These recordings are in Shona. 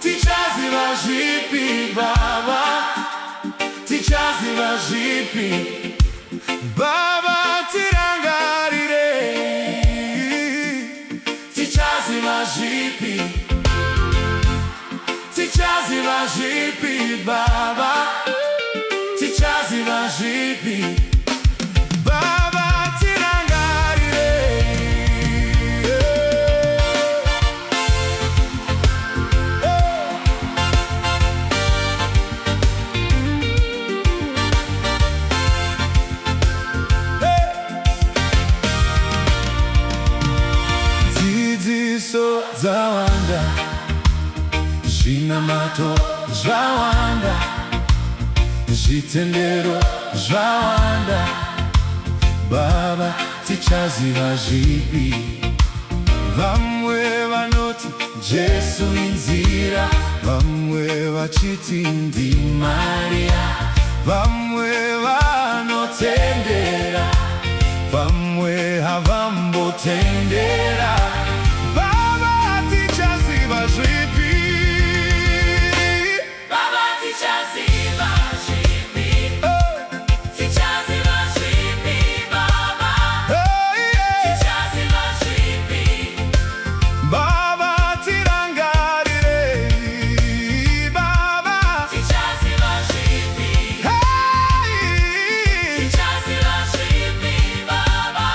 Tichaziva Baba, Tichaziva Baba tirangarire, Tichaziva Baba, Tichaziva Baba tirangarire. Zidziso zawanda, zvinamato zvawanda, zvitendero zvawanda. Baba tichaziva zvipi? Vamwe vanoti Jesu inzira, vamwe vachiti ndiMaria, vamwe vanotendera, vamwe havambotendera. Baba tichaziva zvipi? Baba tichaziva zvipi? Tichaziva zvipi Baba? Tichaziva zvipi? Baba tirangarire, Baba Tichaziva zvipi? Tichaziva zvipi Baba?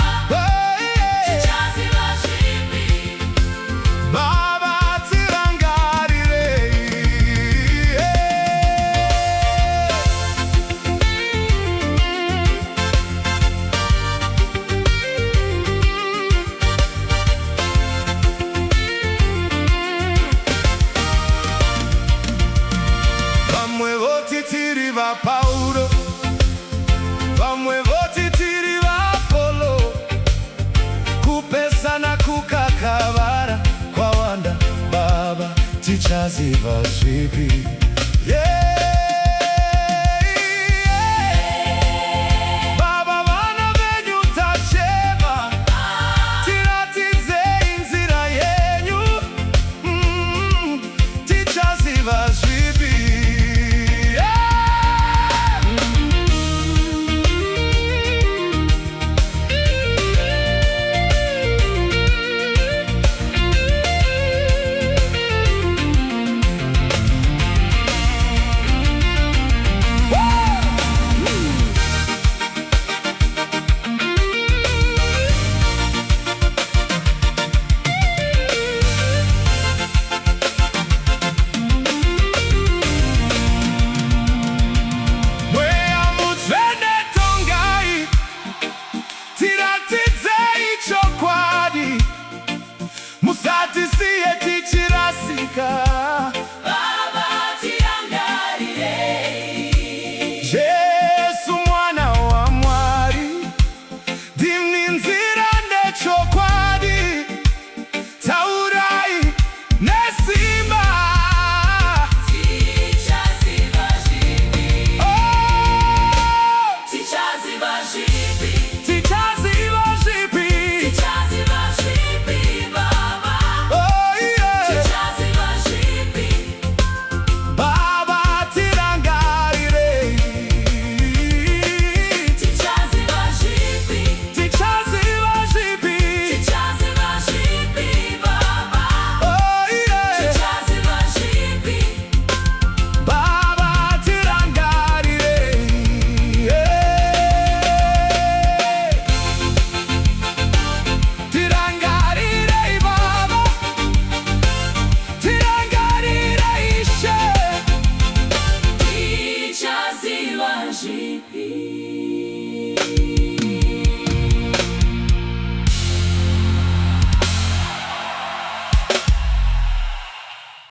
Tichaziva zvipi? Baba tirangarire. Vamwe voti tiri vaPauro, vamwe voti tiri vaApolo, kupesana kukakavara kwawanda. Baba tichaziva zvipi?